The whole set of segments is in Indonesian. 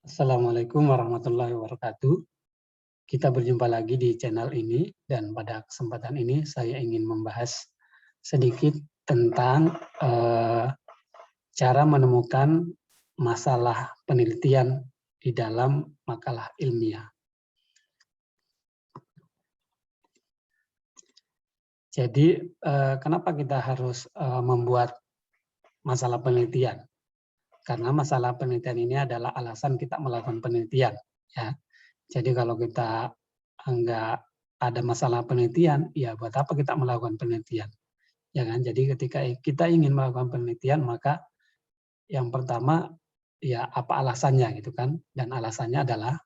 Assalamualaikum warahmatullahi wabarakatuh. Kita berjumpa lagi di channel ini dan pada kesempatan ini saya ingin membahas sedikit tentang cara menemukan masalah penelitian di dalam makalah ilmiah. Jadi kenapa kita harus membuat masalah penelitian? Karena masalah penelitian ini adalah alasan kita melakukan penelitian, ya. Jadi kalau kita enggak ada masalah penelitian, ya buat apa kita melakukan penelitian, ya kan? Jadi ketika kita ingin melakukan penelitian, maka yang pertama, ya apa alasannya gitu kan? Dan alasannya adalah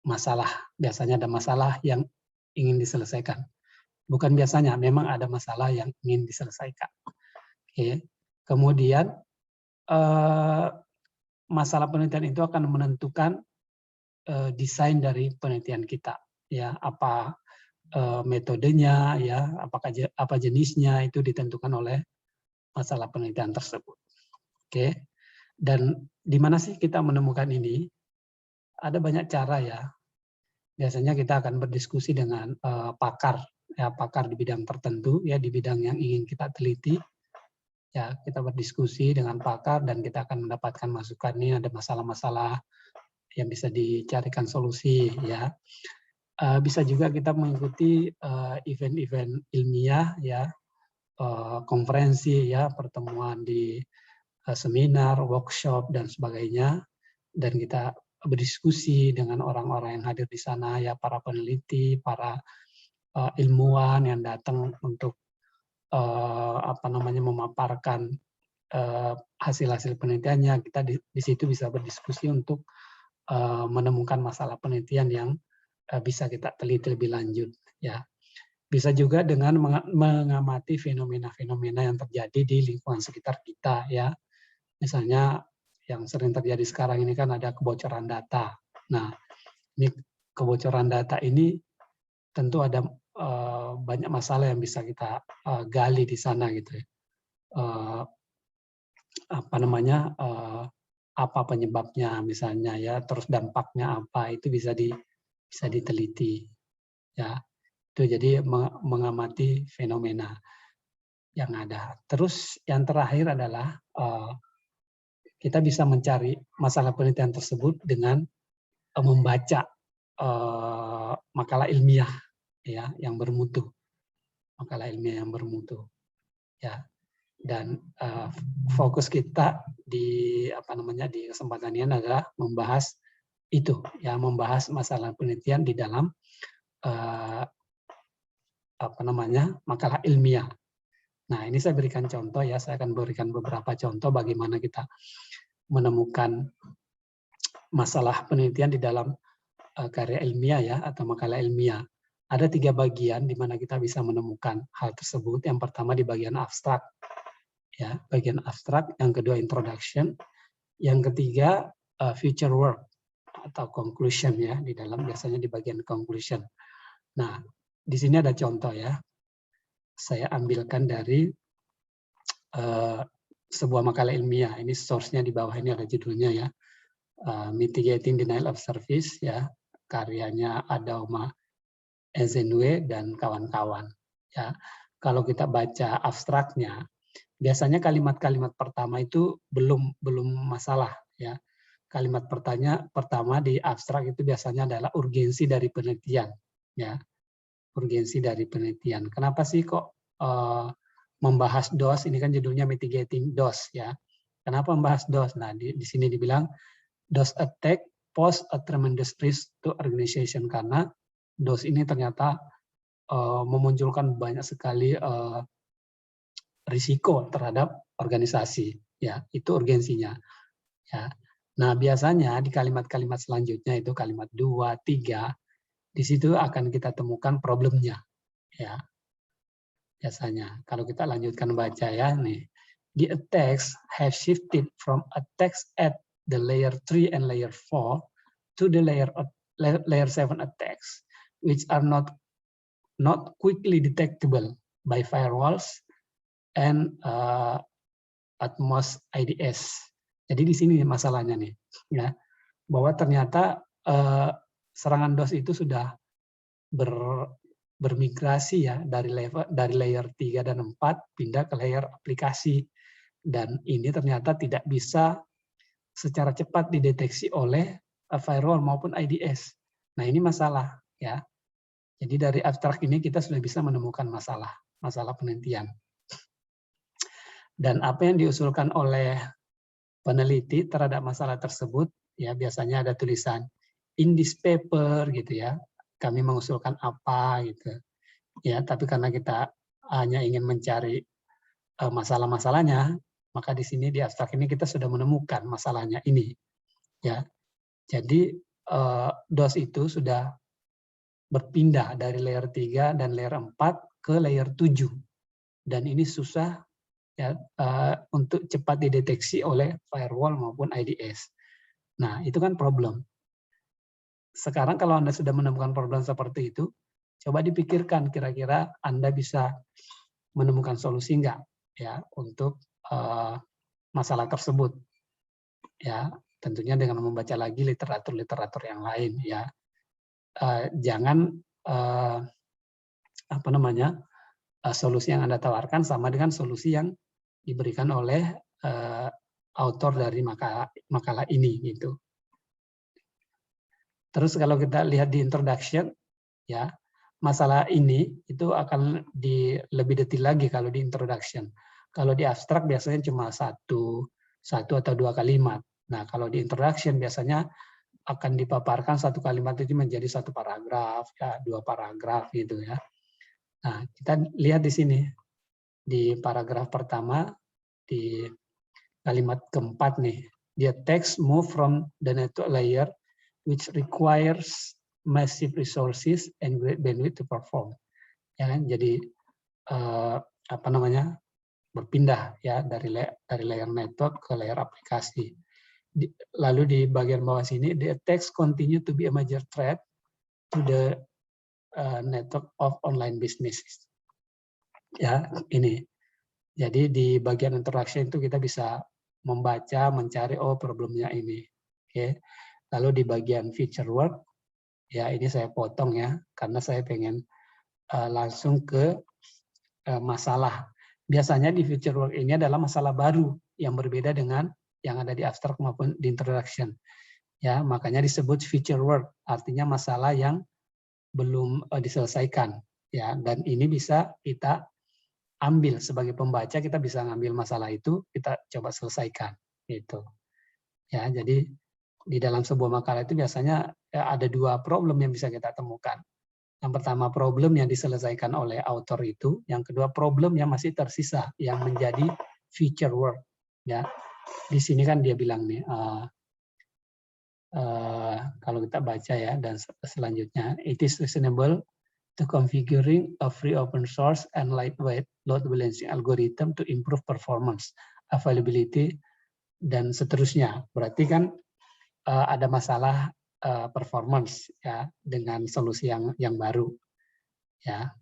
masalah. Biasanya ada masalah yang ingin diselesaikan. Bukan biasanya, memang ada masalah yang ingin diselesaikan. Oke. Kemudian masalah penelitian itu akan menentukan desain dari penelitian kita, ya apa metodenya, ya apa jenisnya itu ditentukan oleh masalah penelitian tersebut. Oke, dan di mana sih kita menemukan ini? Ada banyak cara ya. Biasanya kita akan berdiskusi dengan pakar, ya pakar di bidang tertentu, ya di bidang yang ingin kita teliti. Ya kita berdiskusi dengan pakar dan kita akan mendapatkan masukan, ini ada masalah-masalah yang bisa dicarikan solusi, ya. Bisa juga kita mengikuti event-event ilmiah, ya, konferensi, ya, pertemuan di seminar, workshop dan sebagainya, dan kita berdiskusi dengan orang-orang yang hadir di sana, ya, para peneliti, para ilmuwan yang datang untuk memaparkan hasil-hasil penelitiannya. Kita di situ bisa berdiskusi untuk menemukan masalah penelitian yang bisa kita teliti lebih lanjut, ya. Bisa juga dengan mengamati fenomena-fenomena yang terjadi di lingkungan sekitar kita, ya. Misalnya yang sering terjadi sekarang ini kan ada kebocoran data. Nah, ini kebocoran data ini tentu ada banyak masalah yang bisa kita gali di sana gitu ya. Apa penyebabnya misalnya, ya, terus dampaknya apa, itu bisa diteliti, ya. Itu jadi mengamati fenomena yang ada. Terus yang terakhir adalah kita bisa mencari masalah penelitian tersebut dengan membaca makalah ilmiah, ya, yang bermutu, makalah ilmiah yang bermutu, ya. Dan fokus kita di di kesempatan ini adalah membahas itu, ya, membahas masalah penelitian di dalam makalah ilmiah. Nah, ini saya berikan contoh, ya, saya akan berikan beberapa contoh bagaimana kita menemukan masalah penelitian di dalam karya ilmiah, ya, atau makalah ilmiah. Ada 3 bagian di mana kita bisa menemukan hal tersebut. Yang pertama di bagian abstrak, ya, bagian abstrak. Yang kedua introduction. Yang ketiga future work atau conclusion, ya, di dalam biasanya di bagian conclusion. Nah, di sini ada contoh, ya. Saya ambilkan dari sebuah makalah ilmiah. Ini source-nya di bawah ini ada judulnya, ya. Mitigating Denial of Service, ya, karyanya Adaoma Ezenwe dan kawan-kawan, ya. Kalau kita baca abstraknya, biasanya kalimat-kalimat pertama itu belum masalah, ya. Kalimat pertama di abstrak itu biasanya adalah urgensi dari penelitian, ya. Urgensi dari penelitian. Kenapa sih kok membahas DOS? Ini kan judulnya Mitigating DOS, ya. Kenapa membahas DOS? Nah, di sini dibilang DOS attack pose a tremendous risk to organization, karena DOS ini ternyata memunculkan banyak sekali risiko terhadap organisasi, ya. Itu urgensinya, ya. Nah, biasanya di kalimat-kalimat selanjutnya itu kalimat 2, 3, di situ akan kita temukan problemnya, ya. Biasanya kalau kita lanjutkan baca, ya, nih. The attacks have shifted from attacks at the layer 3 and layer 4 to the layer 7 attacks, which are not quickly detectable by firewalls and Atmos IDS. Jadi di sini masalahnya nih, ya. bahwa ternyata serangan DOS itu sudah bermigrasi ya dari layer 3 dan 4 pindah ke layer aplikasi, dan ini ternyata tidak bisa secara cepat dideteksi oleh firewall maupun IDS. Nah, ini masalah ya. Jadi dari abstrak ini kita sudah bisa menemukan masalah penelitian. Dan apa yang diusulkan oleh peneliti terhadap masalah tersebut, ya biasanya ada tulisan in this paper gitu ya. Kami mengusulkan apa gitu. Ya, tapi karena kita hanya ingin mencari masalah-masalahnya, maka di sini di abstrak ini kita sudah menemukan masalahnya ini. Ya. Jadi DOS itu sudah berpindah dari layer 3 dan layer 4 ke layer 7. Dan ini susah ya, untuk cepat dideteksi oleh firewall maupun IDS. Nah, itu kan problem. Sekarang kalau Anda sudah menemukan problem seperti itu, coba dipikirkan kira-kira Anda bisa menemukan solusi enggak ya untuk masalah tersebut. Ya, tentunya dengan membaca lagi literatur-literatur yang lain ya. Jangan solusi yang Anda tawarkan sama dengan solusi yang diberikan oleh autor dari makalah ini gitu. Terus kalau kita lihat di introduction ya, masalah ini itu akan lebih detail lagi kalau di introduction. Kalau di abstrak biasanya cuma satu atau dua kalimat. Nah, kalau di introduction biasanya akan dipaparkan satu kalimat itu menjadi satu paragraf, ya, 2 paragraf gitu ya. Nah, kita lihat di sini di paragraf pertama di kalimat keempat nih, dia text move from the network layer which requires massive resources and great bandwidth to perform. Ya kan? Jadi berpindah ya dari layer network ke layer aplikasi. Lalu di bagian bawah sini, the attacks continue to be a major threat to the network of online businesses. Ya, ini. Jadi di bagian introduction itu kita bisa membaca, mencari problemnya ini. Oke. Lalu di bagian feature work, ya ini saya potong ya, karena saya pengen langsung ke masalah. Biasanya di feature work ini adalah masalah baru yang berbeda dengan yang ada di abstract maupun di introduction. Ya, makanya disebut feature work, artinya masalah yang belum diselesaikan. Ya, dan ini bisa kita ambil sebagai pembaca, kita bisa ngambil masalah itu, kita coba selesaikan. Gitu. Ya, jadi di dalam sebuah makalah itu biasanya ada 2 problem yang bisa kita temukan. Yang pertama problem yang diselesaikan oleh author itu, yang kedua problem yang masih tersisa yang menjadi feature work. Ya, di sini kan dia bilang nih, kalau kita baca ya dan selanjutnya, it is reasonable to configuring a free open source and lightweight load balancing algorithm to improve performance, availability, dan seterusnya. Berarti kan ada masalah performance ya dengan solusi yang baru ya,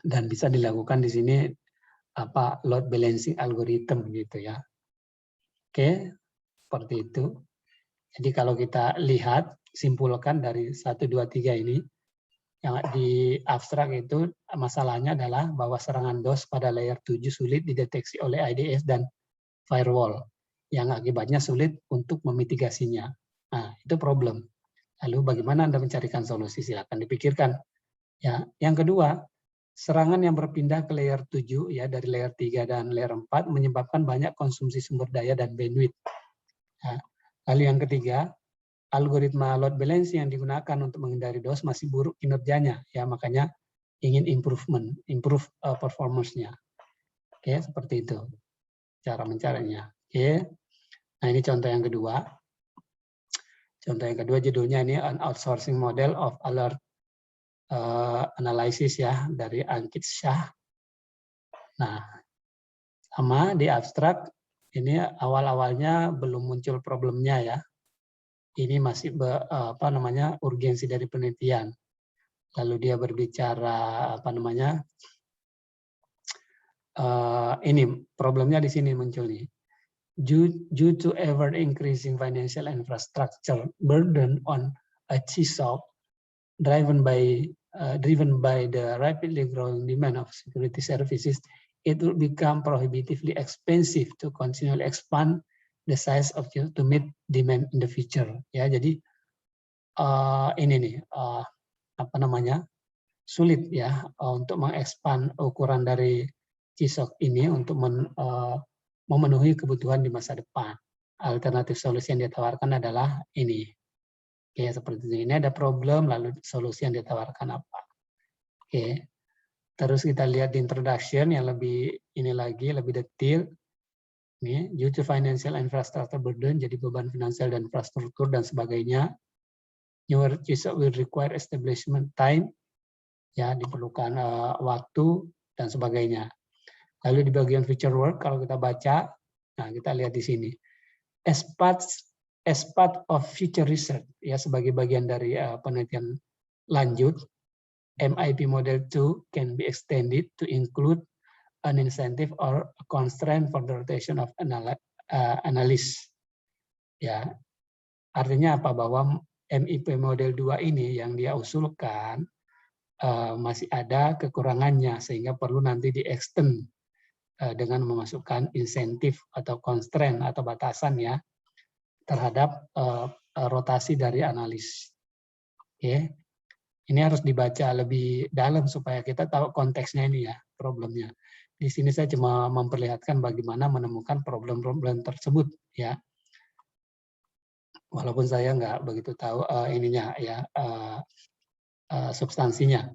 dan bisa dilakukan di sini load balancing algorithm gitu ya. Oke, seperti itu. Jadi kalau kita lihat simpulkan dari 1, 2, 3 ini, yang di abstrak itu masalahnya adalah bahwa serangan DOS pada layer 7 sulit dideteksi oleh IDS dan firewall yang akibatnya sulit untuk memitigasinya. Nah, itu problem. Lalu bagaimana Anda mencarikan solusi? Silakan dipikirkan. Ya, yang kedua, serangan yang berpindah ke layer 7 ya dari layer 3 dan layer 4 menyebabkan banyak konsumsi sumber daya dan bandwidth. Ya. Lalu yang ketiga, algoritma load balancing yang digunakan untuk menghindari DOS masih buruk kinerjanya, ya makanya ingin improve performance-nya. Oke, seperti itu cara mencarinya. Oke. Nah, ini contoh yang kedua. Contoh yang kedua judulnya ini an outsourcing model of alert analysis ya dari Ankit Shah. Nah, sama di abstrak ini awal-awalnya belum muncul problemnya ya. Ini masih urgensi dari penelitian. Lalu dia berbicara ini problemnya di sini muncul nih. due to ever increasing financial infrastructure burden on a CSOC, driven by the rapidly growing demand of security services, it will become prohibitively expensive to continually expand the size of to meet demand in the future. Ya, jadi ini nih apa namanya, sulit ya untuk mengekspand ukuran dari CSOC ini untuk memenuhi kebutuhan di masa depan. Alternatif solusi yang ditawarkan adalah ini. Oke, seperti ini. Ini ada problem, lalu solusi yang ditawarkan apa. Oke, terus kita lihat di introduction yang lebih ini lagi, lebih detail. Ini, due to financial infrastructure burden, jadi beban finansial dan infrastruktur dan sebagainya. Your CSOC will require establishment time, ya diperlukan waktu dan sebagainya. Lalu di bagian future work, kalau kita baca, nah kita lihat di sini. As part of future research, ya sebagai bagian dari penelitian lanjut, MIP Model 2 can be extended to include an incentive or a constraint for the rotation of analysts. Ya, artinya apa? Bahwa MIP Model 2 ini yang dia usulkan masih ada kekurangannya, sehingga perlu nanti di-extend dengan memasukkan insentif atau constraint atau batasan ya terhadap rotasi dari analis. Oke, ini harus dibaca lebih dalam supaya kita tahu konteksnya ini ya, problemnya. Di sini saya cuma memperlihatkan bagaimana menemukan problem-problem tersebut ya. Walaupun saya nggak begitu tahu ininya ya substansinya,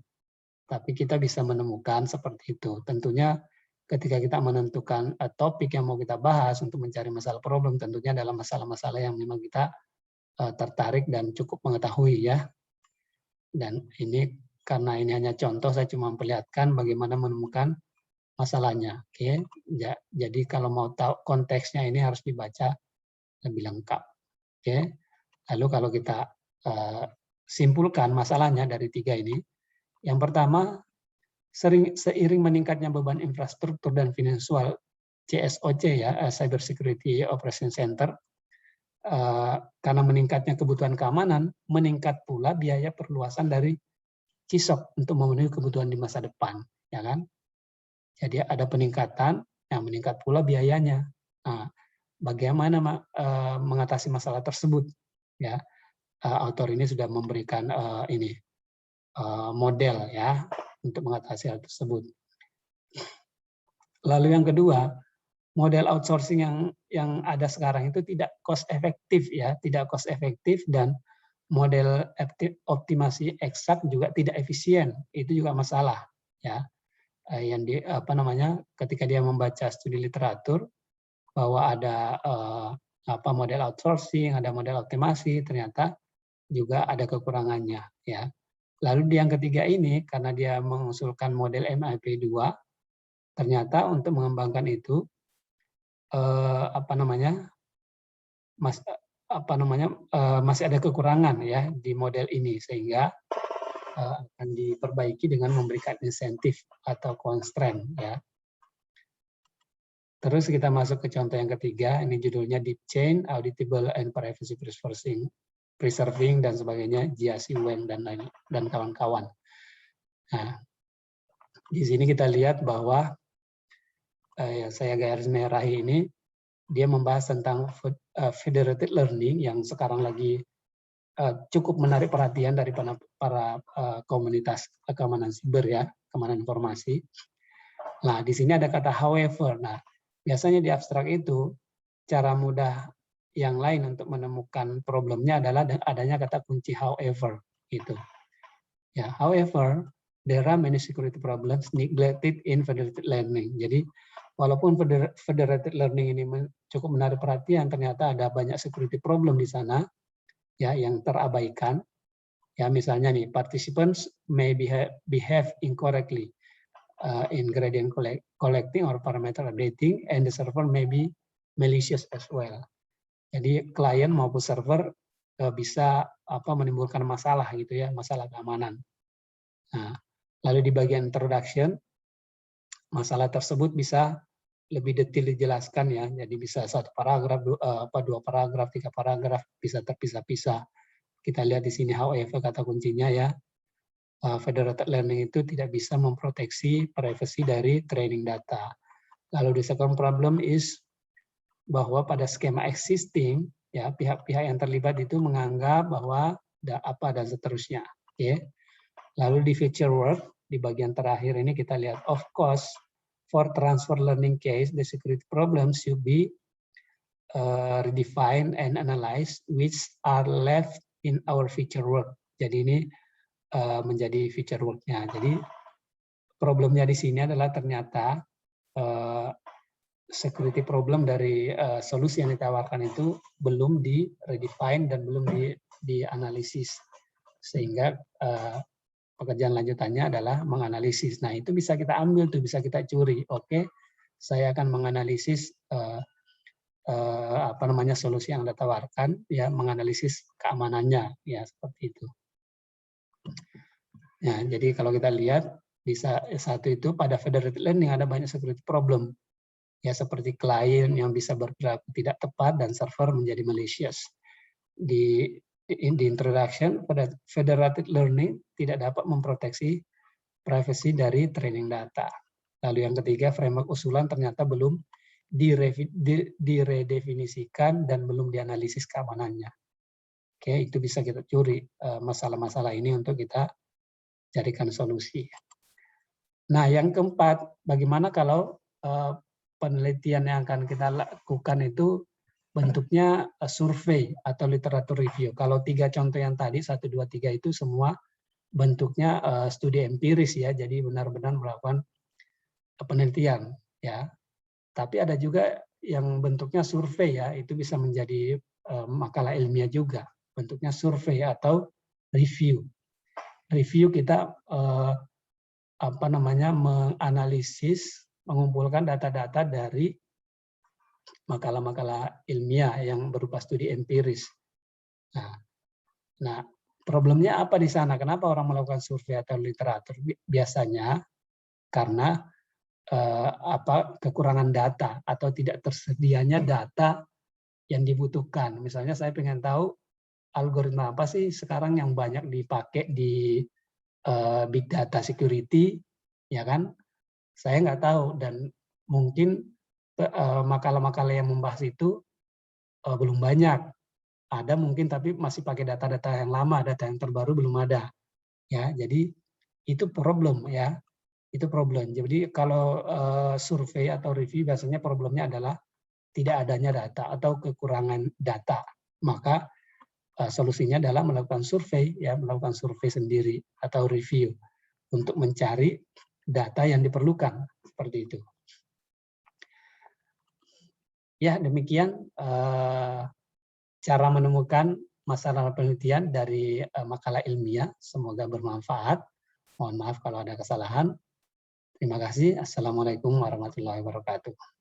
tapi kita bisa menemukan seperti itu. Tentunya ketika kita menentukan topik yang mau kita bahas untuk mencari masalah problem, tentunya dalam masalah-masalah yang memang kita tertarik dan cukup mengetahui ya. Dan ini karena ini hanya contoh, saya cuma memperlihatkan bagaimana menemukan masalahnya. Oke, jadi kalau mau tahu konteksnya ini harus dibaca lebih lengkap. Oke, lalu kalau kita simpulkan masalahnya dari 3 ini, yang pertama, seiring meningkatnya beban infrastruktur dan finansial CSOC ya, Cyber Security Operation Center, karena meningkatnya kebutuhan keamanan, meningkat pula biaya perluasan dari CSOC untuk memenuhi kebutuhan di masa depan, ya kan? Jadi ada peningkatan, yang meningkat pula biayanya. Nah, bagaimana mengatasi masalah tersebut? Ya, author ini sudah memberikan ini model ya untuk mengatasi hal tersebut. Lalu yang kedua, model outsourcing yang ada sekarang itu tidak cost efektif ya, tidak cost efektif, dan model optimasi eksak juga tidak efisien. Itu juga masalah ya. Yang ketika dia membaca studi literatur bahwa ada model outsourcing, ada model optimasi, ternyata juga ada kekurangannya ya. Lalu yang ketiga ini, karena dia mengusulkan model MIP 2, ternyata untuk mengembangkan itu masih ada kekurangan ya di model ini, sehingga akan diperbaiki dengan memberikan insentif atau constraint ya. Terus kita masuk ke contoh yang ketiga, ini judulnya Deep Chain, Auditable and Privacy Preserving dan sebagainya, Jiasi Wang dan kawan-kawan. Nah, di sini kita lihat bahwa saya garis merahi ini, dia membahas tentang federated learning yang sekarang lagi cukup menarik perhatian dari para komunitas keamanan siber ya, keamanan informasi. Nah, di sini ada kata however. Nah, biasanya di abstrak itu cara mudah yang lain untuk menemukan problemnya adalah adanya kata kunci however gitu. Ya, however, there are many security problems neglected in federated learning. Jadi, walaupun federated learning ini cukup menarik perhatian, ternyata ada banyak security problem di sana ya yang terabaikan. Ya, misalnya nih, participants may behave incorrectly in gradient collecting or parameter updating, and the server may be malicious as well. Jadi klien maupun server bisa menimbulkan masalah gitu ya, masalah keamanan. Nah, lalu di bagian introduction, masalah tersebut bisa lebih detail dijelaskan ya. Jadi bisa satu paragraf, dua paragraf, 3 paragraf, bisa terpisah-pisah. Kita lihat di sini however kata kuncinya ya. Federated learning itu tidak bisa memproteksi privacy dari training data. Lalu the second problem is bahwa pada skema existing ya pihak-pihak yang terlibat itu menganggap bahwa apa dan seterusnya. Oke. Lalu di feature work di bagian terakhir ini kita lihat of course for transfer learning case the security problems should be redefined and analyzed which are left in our feature work. Jadi ini menjadi feature work-nya. Jadi problemnya di sini adalah ternyata security problem dari solusi yang ditawarkan itu belum di redefine dan belum dianalisis, sehingga pekerjaan lanjutannya adalah menganalisis. Nah itu bisa kita ambil tuh, bisa kita curi. Oke, saya akan menganalisis solusi yang Anda tawarkan, ya menganalisis keamanannya, ya seperti itu. Nah jadi kalau kita lihat di satu itu pada federated learning ada banyak security problem. Ya seperti klien yang bisa berperilaku tidak tepat dan server menjadi malicious. Di introduction, federated learning tidak dapat memproteksi privacy dari training data. Lalu yang ketiga, framework usulan ternyata belum diredefinisikan dan belum dianalisis keamanannya. Oke, itu bisa kita curi masalah-masalah ini untuk kita carikan solusi. Nah, yang keempat, bagaimana kalau penelitian yang akan kita lakukan itu bentuknya survei atau literatur review. Kalau 3 contoh yang tadi, 1, 2, 3 itu semua bentuknya studi empiris ya, jadi benar-benar melakukan penelitian ya. Tapi ada juga yang bentuknya survei ya, itu bisa menjadi makalah ilmiah juga. Bentuknya survei atau review. Review kita menganalisis, mengumpulkan data-data dari makalah-makalah ilmiah yang berupa studi empiris. Nah, problemnya apa di sana? Kenapa orang melakukan survei atau literatur? Biasanya karena kekurangan data atau tidak tersedianya data yang dibutuhkan. Misalnya saya pengen tahu algoritma apa sih sekarang yang banyak dipakai di big data security, ya kan? Saya nggak tahu dan mungkin makalah-makalah yang membahas itu belum banyak. Ada mungkin tapi masih pakai data-data yang lama, data yang terbaru belum ada. Ya, jadi itu problem ya. Itu problem. Jadi kalau survei atau review biasanya problemnya adalah tidak adanya data atau kekurangan data. Maka solusinya adalah melakukan survei ya, melakukan survei sendiri atau review untuk mencari data yang diperlukan seperti itu. Ya, demikian cara menemukan masalah penelitian dari makalah ilmiah. Semoga bermanfaat. Mohon maaf kalau ada kesalahan. Terima kasih. Assalamualaikum warahmatullahi wabarakatuh.